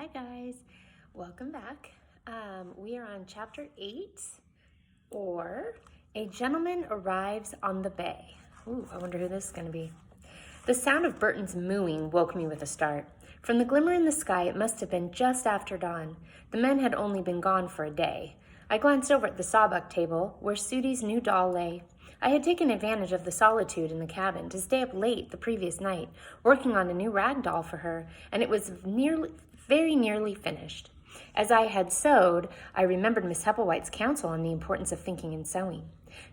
Hi guys, welcome back. We are on chapter 8, or A Gentleman Arrives on the Bay. Ooh, I wonder who this is going to be. The sound of Burton's mooing woke me with a start. From the glimmer in the sky, it must have been just after dawn. The men had only been gone for a day. I glanced over at the sawbuck table, where Sudie's new doll lay. I had taken advantage of the solitude in the cabin to stay up late the previous night, working on a new rag doll for her, and it was very nearly finished. As I had sewed, I remembered Miss Hepplewhite's counsel on the importance of thinking and sewing.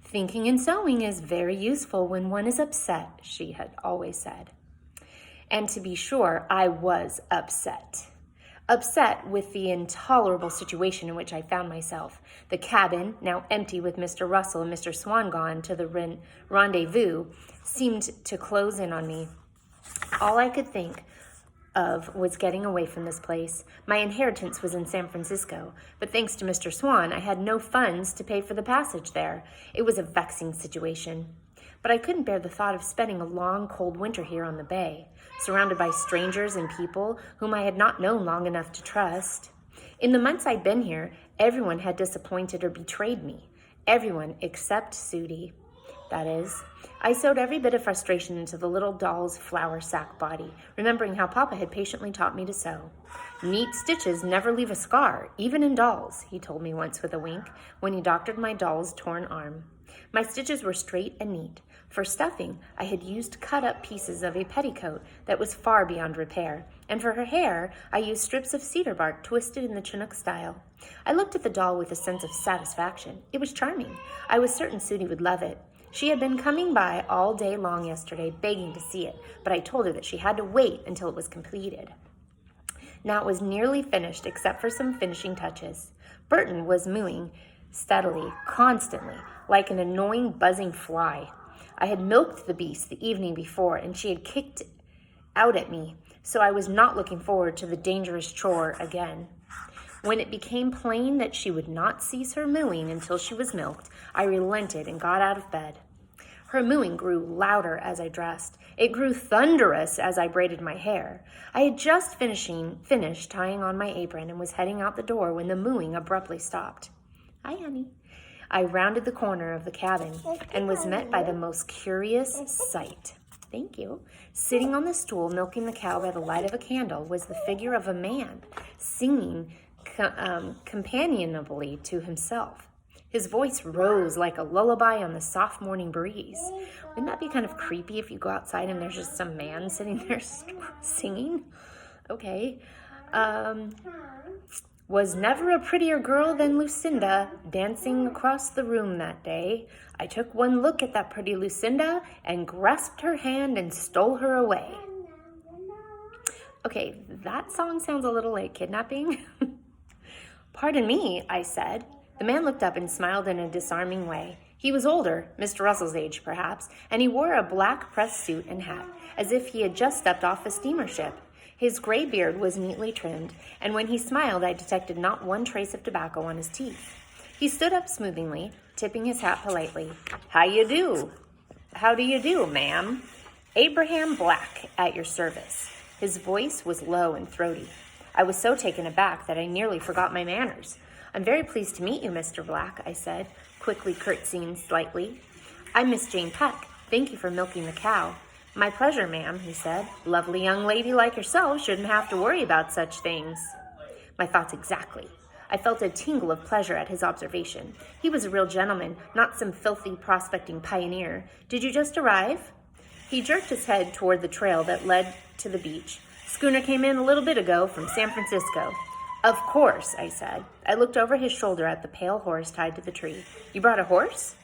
Thinking and sewing is very useful when one is upset, she had always said. And to be sure, I was upset. Upset with the intolerable situation in which I found myself. The cabin, now empty with Mr. Russell and Mr. Swan gone to the rendezvous, seemed to close in on me. All I could think of was getting away from this place. My inheritance was in San Francisco, but thanks to Mr. Swan, I had no funds to pay for the passage there. It was a vexing situation. But I couldn't bear the thought of spending a long, cold winter here on the bay, surrounded by strangers and people whom I had not known long enough to trust. In the months I'd been here, everyone had disappointed or betrayed me. Everyone except Sudie. That is, I sewed every bit of frustration into the little doll's flour sack body, remembering how Papa had patiently taught me to sew. Neat stitches never leave a scar, even in dolls, he told me once with a wink, when he doctored my doll's torn arm. My stitches were straight and neat. For stuffing, I had used cut-up pieces of a petticoat that was far beyond repair, and for her hair, I used strips of cedar bark twisted in the Chinook style. I looked at the doll with a sense of satisfaction. It was charming. I was certain Sudie would love it. She had been coming by all day long yesterday, begging to see it, but I told her that she had to wait until it was completed. Now it was nearly finished, except for some finishing touches. Burton was mooing steadily, constantly, like an annoying, buzzing fly. I had milked the beast the evening before, and she had kicked out at me, so I was not looking forward to the dangerous chore again. When it became plain that she would not cease her mooing until she was milked, I relented and got out of bed. Her mooing grew louder as I dressed. It grew thunderous as I braided my hair. I had just finished tying on my apron and was heading out the door when the mooing abruptly stopped. "Hi, honey." I rounded the corner of the cabin and was met by the most curious sight. Thank you. Sitting on the stool, milking the cow by the light of a candle, was the figure of a man, singing companionably to himself. His voice rose like a lullaby on the soft morning breeze. Wouldn't that be kind of creepy if you go outside and there's just some man sitting there singing? Okay. Was never a prettier girl than Lucinda dancing across the room that day. I took one look at that pretty Lucinda and grasped her hand and stole her away. Okay, that song sounds a little like kidnapping. "Pardon me," I said. The man looked up and smiled in a disarming way. He was older, Mr. Russell's age perhaps, and he wore a black pressed suit and hat, as if he had just stepped off a steamer ship. His gray beard was neatly trimmed, and when he smiled, I detected not one trace of tobacco on his teeth. He stood up smoothly, tipping his hat politely. How do you do, ma'am? Abraham Black, at your service." His voice was low and throaty. I was so taken aback that I nearly forgot my manners. "I'm very pleased to meet you, Mr. Black," I said, quickly curtsying slightly. "I'm Miss Jane Peck. Thank you for milking the cow." "My pleasure, ma'am," he said. "Lovely young lady like yourself shouldn't have to worry about such things." My thoughts exactly. I felt a tingle of pleasure at his observation. He was a real gentleman, not some filthy prospecting pioneer. "Did you just arrive?" He jerked his head toward the trail that led to the beach. "Schooner came in a little bit ago from San Francisco." "Of course," I said. I looked over his shoulder at the pale horse tied to the tree. "You brought a horse?"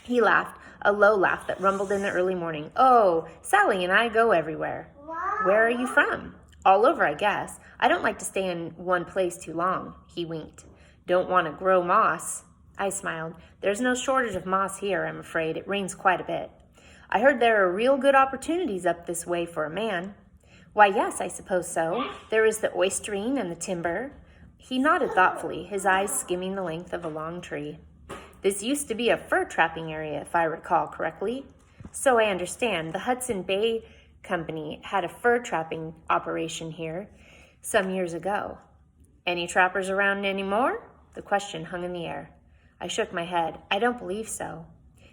He laughed, a low laugh that rumbled in the early morning. "Oh, Sally and I go everywhere." "Where are you from?" "All over, I guess. I don't like to stay in one place too long." He winked. "Don't want to grow moss." I smiled. "There's no shortage of moss here, I'm afraid. It rains quite a bit." "I heard there are real good opportunities up this way for a man." "Why, yes, I suppose so. There is the oystering and the timber." He nodded thoughtfully, his eyes skimming the length of a long tree. "This used to be a fur trapping area, if I recall correctly." "So I understand. The Hudson Bay Company had a fur trapping operation here. Some years ago. Any trappers around anymore? The question hung in the air. I shook my head. I don't believe so.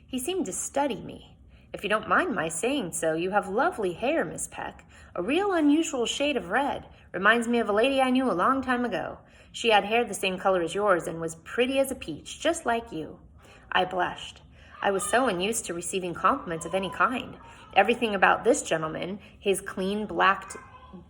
He seemed to study me. If you don't mind my saying so, you have lovely hair, Miss Peck. A real unusual shade of red. Reminds me of a lady I knew a long time ago. She had hair the same color as yours and was pretty as a peach, just like you. I blushed. I was so unused to receiving compliments of any kind. Everything about this gentleman, his clean blacked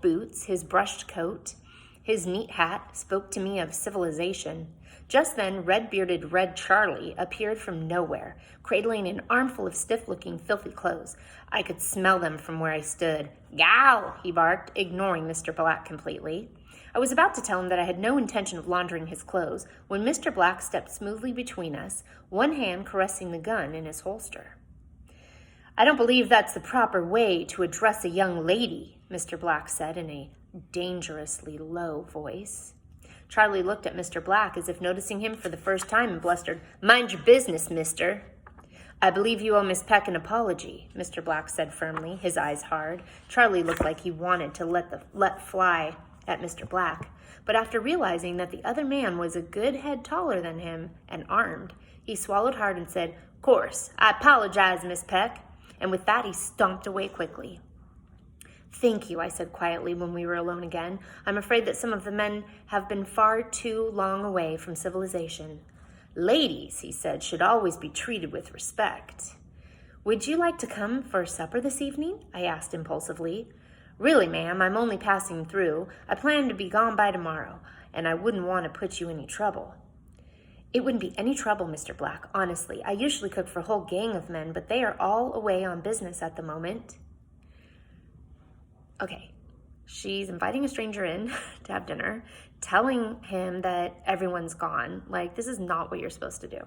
boots, his brushed coat, his neat hat, spoke to me of civilization. Just then, red-bearded Red Charlie appeared from nowhere, cradling an armful of stiff-looking, filthy clothes. I could smell them from where I stood. "Gow!" he barked, ignoring Mr. Black completely. I was about to tell him that I had no intention of laundering his clothes when Mr. Black stepped smoothly between us, one hand caressing the gun in his holster. "I don't believe that's the proper way to address a young lady," Mr. Black said in a dangerously low voice. Charlie looked at Mr. Black as if noticing him for the first time and blustered, "Mind your business, mister." "I believe you owe Miss Peck an apology," Mr. Black said firmly, his eyes hard. Charlie looked like he wanted to let fly at Mr. Black, but after realizing that the other man was a good head taller than him and armed, he swallowed hard and said, "Course, I apologize, Miss Peck," and with that he stomped away quickly. "Thank you," I said quietly when we were alone again. "I'm afraid that some of the men have been far too long away from civilization." "Ladies," he said, "should always be treated with respect." "Would you like to come for supper this evening?" I asked impulsively. "Really, ma'am, I'm only passing through. I plan to be gone by tomorrow, and I wouldn't want to put you any trouble." "It wouldn't be any trouble, Mr. Black, honestly. I usually cook for a whole gang of men, but they are all away on business at the moment." Okay, she's inviting a stranger in to have dinner, telling him that everyone's gone. Like, this is not what you're supposed to do.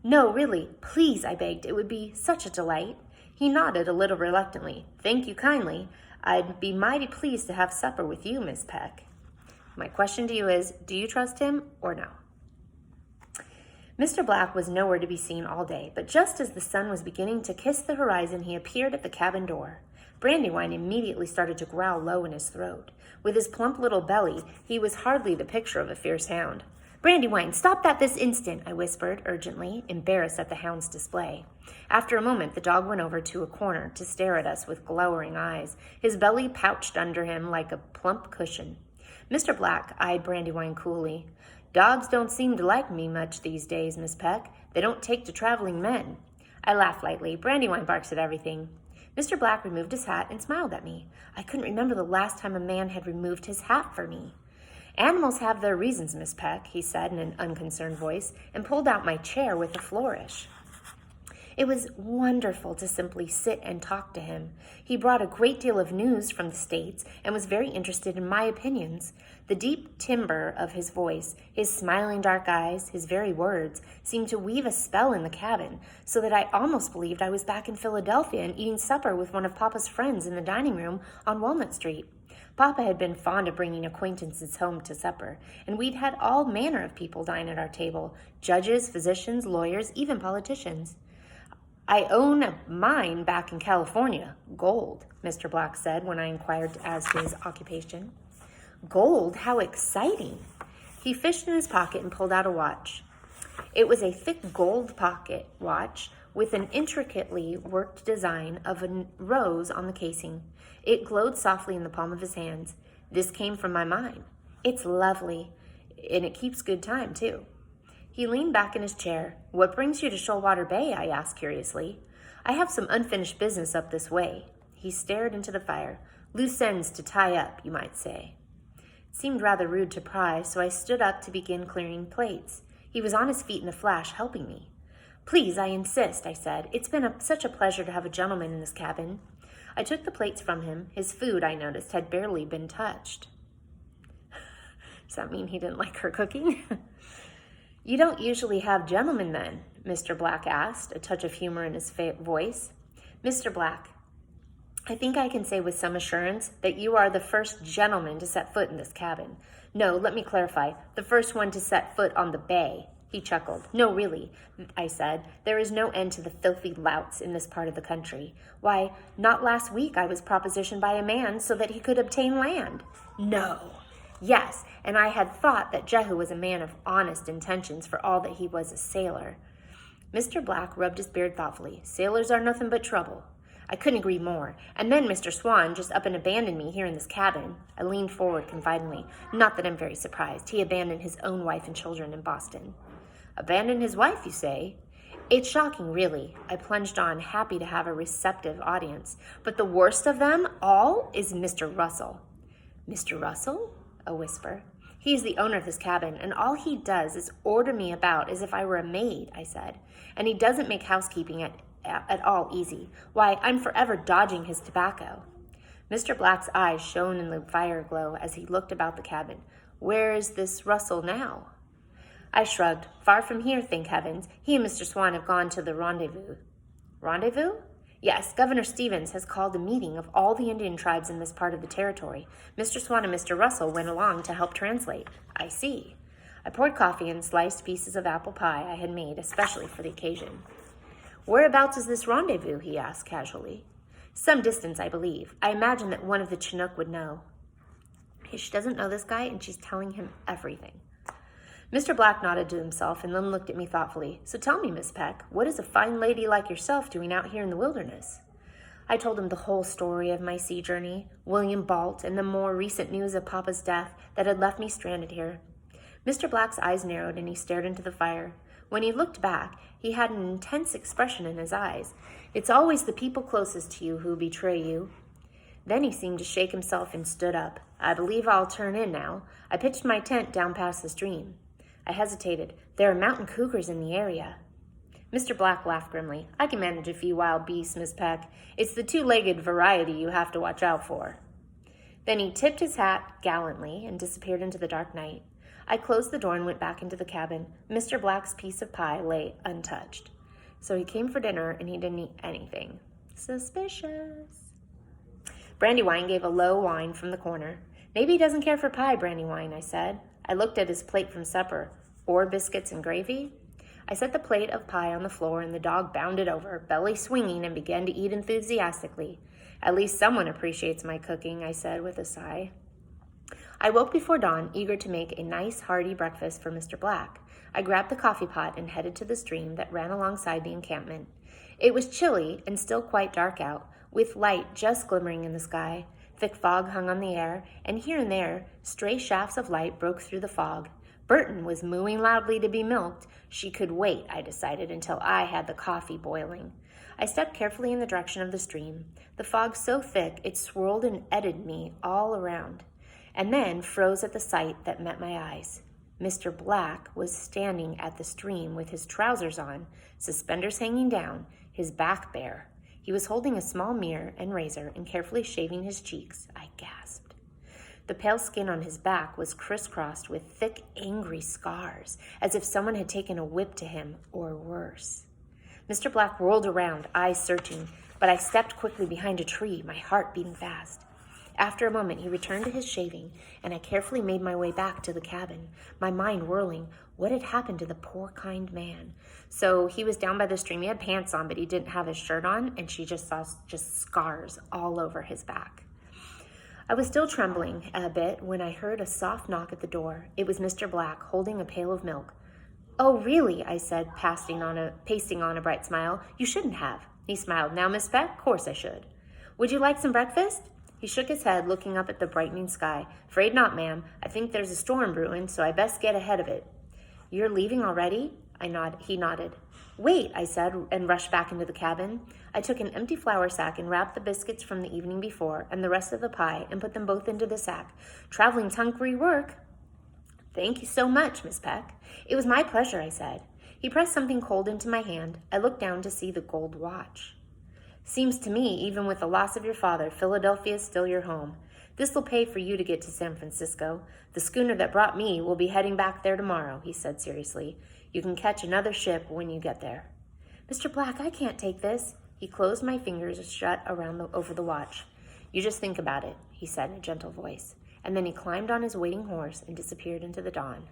"No, really, please," I begged. "It would be such a delight." He nodded a little reluctantly. "Thank you kindly. I'd be mighty pleased to have supper with you, Miss Peck." My question to you is, do you trust him or no? Mr. Black was nowhere to be seen all day, but just as the sun was beginning to kiss the horizon, he appeared at the cabin door. Brandywine immediately started to growl low in his throat. With his plump little belly, he was hardly the picture of a fierce hound. "Brandywine, stop that this instant," I whispered urgently, embarrassed at the hound's display. After a moment, the dog went over to a corner to stare at us with glowering eyes, his belly pouched under him like a plump cushion. Mr. Black eyed Brandywine coolly. "Dogs don't seem to like me much these days, Miss Peck. They don't take to traveling men." I laughed lightly. Brandywine barks at everything. Mr. Black removed his hat and smiled at me. I couldn't remember the last time a man had removed his hat for me. "Animals have their reasons, Miss Peck," he said in an unconcerned voice, and pulled out my chair with a flourish. It was wonderful to simply sit and talk to him. He brought a great deal of news from the States and was very interested in my opinions. The deep timbre of his voice, his smiling dark eyes, his very words, seemed to weave a spell in the cabin, so that I almost believed I was back in Philadelphia and eating supper with one of Papa's friends in the dining room on Walnut Street. Papa had been fond of bringing acquaintances home to supper, and we'd had all manner of people dine at our table, judges, physicians, lawyers, even politicians. "I own a mine back in California, gold," Mr. Black said when I inquired as to his occupation. "Gold? How exciting!" He fished in his pocket and pulled out a watch. It was a thick gold pocket watch with an intricately worked design of a rose on the casing. It glowed softly in the palm of his hands. "This came from my mine. It's lovely, and it keeps good time, too." He leaned back in his chair. "What brings you to Shoalwater Bay?" I asked curiously. "I have some unfinished business up this way." He stared into the fire. "Loose ends to tie up, you might say." It seemed rather rude to pry, so I stood up to begin clearing plates. He was on his feet in a flash, helping me. "Please, I insist," I said. "It's been such a pleasure to have a gentleman in this cabin." I took the plates from him. His food, I noticed, had barely been touched. Does that mean he didn't like her cooking? "You don't usually have gentlemen, then?" Mr. Black asked, a touch of humor in his voice. "Mr. Black, I think I can say with some assurance that you are the first gentleman to set foot in this cabin. No, let me clarify, the first one to set foot on the bay." He chuckled. "No, really," I said. "There is no end to the filthy louts in this part of the country. Why, not last week I was propositioned by a man so that he could obtain land." "No." "Yes, and I had thought that Jehu was a man of honest intentions for all that he was a sailor." Mr. Black rubbed his beard thoughtfully. "Sailors are nothing but trouble." I couldn't agree more. "And then Mr. Swan just up and abandoned me here in this cabin." I leaned forward confidingly. "Not that I'm very surprised. He abandoned his own wife and children in Boston." "Abandoned his wife, you say?" "It's shocking, really." I plunged on, happy to have a receptive audience. "But the worst of them all is Mr. Russell." "Mr. Russell?" A whisper. "He is the owner of this cabin, and all he does is order me about as if I were a maid," I said. "And he doesn't make housekeeping at all easy. Why, I'm forever dodging his tobacco." Mr. Black's eyes shone in the fire glow as he looked about the cabin. "Where is this Russell now?" I shrugged. "Far from here, thank heavens. He and Mr. Swan have gone to the rendezvous." "Rendezvous?" "Yes, Governor Stevens has called a meeting of all the Indian tribes in this part of the territory. Mr. Swan and Mr. Russell went along to help translate." "I see." I poured coffee and sliced pieces of apple pie I had made especially for the occasion. "Whereabouts is this rendezvous?" he asked casually. "Some distance, I believe. I imagine that one of the Chinook would know." She doesn't know this guy, and she's telling him everything. Mr. Black nodded to himself and then looked at me thoughtfully. "So tell me, Miss Peck, what is a fine lady like yourself doing out here in the wilderness?" I told him the whole story of my sea journey, William Balt, and the more recent news of Papa's death that had left me stranded here. Mr. Black's eyes narrowed and he stared into the fire. When he looked back, he had an intense expression in his eyes. "It's always the people closest to you who betray you." Then he seemed to shake himself and stood up. "I believe I'll turn in now. I pitched my tent down past the stream." I hesitated. "There are mountain cougars in the area." Mr. Black laughed grimly. "I can manage a few wild beasts, Miss Peck. It's the two-legged variety you have to watch out for." Then he tipped his hat gallantly and disappeared into the dark night. I closed the door and went back into the cabin. Mr. Black's piece of pie lay untouched. So he came for dinner and he didn't eat anything. Suspicious. Brandywine gave a low whine from the corner. "Maybe he doesn't care for pie, Brandywine," I said. I looked at his plate from supper. "Or biscuits and gravy?" I set the plate of pie on the floor and the dog bounded over, belly swinging, and began to eat enthusiastically. "At least someone appreciates my cooking," I said with a sigh. I woke before dawn, eager to make a nice, hearty breakfast for Mr. Black. I grabbed the coffee pot and headed to the stream that ran alongside the encampment. It was chilly and still quite dark out, with light just glimmering in the sky. Thick fog hung on the air, and here and there, stray shafts of light broke through the fog. Burton was mooing loudly to be milked. She could wait, I decided, until I had the coffee boiling. I stepped carefully in the direction of the stream. The fog so thick it swirled and eddied me all around, and then froze at the sight that met my eyes. Mr. Black was standing at the stream with his trousers on, suspenders hanging down, his back bare. He was holding a small mirror and razor and carefully shaving his cheeks. I gasped. The pale skin on his back was crisscrossed with thick, angry scars, as if someone had taken a whip to him, or worse. Mr. Black whirled around, eyes searching, but I stepped quickly behind a tree, my heart beating fast. After a moment, he returned to his shaving, and I carefully made my way back to the cabin, my mind whirling. What had happened to the poor, kind man? So he was down by the stream. He had pants on, but he didn't have his shirt on, and she just saw scars all over his back. I was still trembling a bit when I heard a soft knock at the door. It was Mr. Black, holding a pail of milk. "Oh, really?" I said, pasting on a bright smile. "You shouldn't have." He smiled. "Now, Miss Peck, of course I should." "Would you like some breakfast?" He shook his head, looking up at the brightening sky. "Afraid not, ma'am. I think there's a storm brewing, so I best get ahead of it." "You're leaving already?" He nodded. "Wait," I said, and rushed back into the cabin. I took an empty flour sack and wrapped the biscuits from the evening before and the rest of the pie and put them both into the sack. "Traveling's hungry work." "Thank you so much, Miss Peck." "It was my pleasure," I said. He pressed something cold into my hand. I looked down to see the gold watch. "Seems to me, even with the loss of your father, Philadelphia is still your home. This will pay for you to get to San Francisco. The schooner that brought me will be heading back there tomorrow," he said seriously. "You can catch another ship when you get there." "Mr. Black, I can't take this." He closed my fingers shut over the watch. "You just think about it," he said in a gentle voice. And then he climbed on his waiting horse and disappeared into the dawn.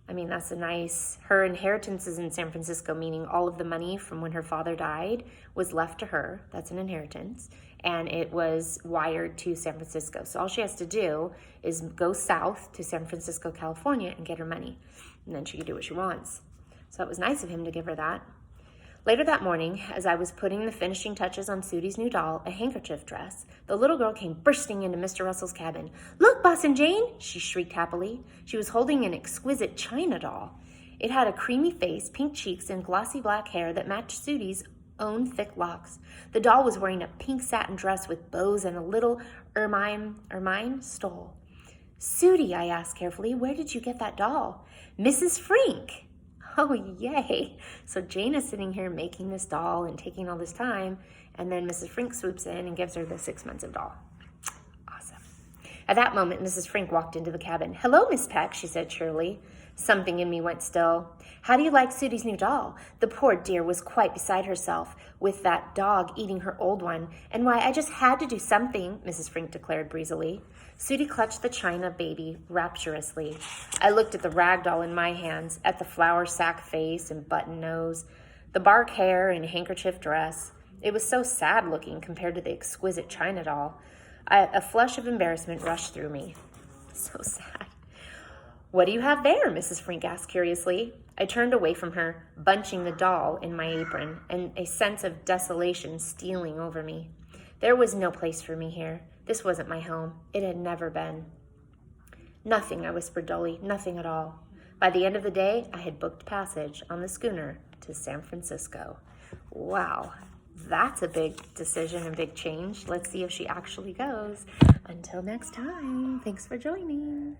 I mean, that's her inheritance is in San Francisco, meaning all of the money from when her father died was left to her. That's an inheritance. And it was wired to San Francisco. So all she has to do is go south to San Francisco, California, and get her money. And then she can do what she wants. So it was nice of him to give her that. Later that morning, as I was putting the finishing touches on Sudi's new doll, a handkerchief dress, the little girl came bursting into Mr. Russell's cabin. "Look, Boss and Jane!" she shrieked happily. She was holding an exquisite china doll. It had a creamy face, pink cheeks, and glossy black hair that matched Sudi's own thick locks. The doll was wearing a pink satin dress with bows and a little ermine stole. "Sudi," I asked carefully, "where did you get that doll?" "Mrs. Frink." Oh, yay. So Jane is sitting here making this doll and taking all this time, and then Mrs. Frink swoops in and gives her this expensive doll. Awesome. At that moment, Mrs. Frink walked into the cabin. "Hello, Miss Peck," she said cheerily. Something in me went still. "How do you like Sudi's new doll?" The poor dear was quite beside herself with that dog eating her old one. "And why, I just had to do something," Mrs. Frink declared breezily. Sudi clutched the china baby rapturously. I looked at the rag doll in my hands, at the flour sack face and button nose, the bark hair and handkerchief dress. It was so sad looking compared to the exquisite china doll. A flush of embarrassment rushed through me. So sad. "What do you have there?" Mrs. Frink asked curiously. I turned away from her, bunching the doll in my apron, and a sense of desolation stealing over me. There was no place for me here. This wasn't my home. It had never been. "Nothing," I whispered dully, "nothing at all." By the end of the day, I had booked passage on the schooner to San Francisco. Wow, that's a big decision and big change. Let's see if she actually goes. Until next time, thanks for joining.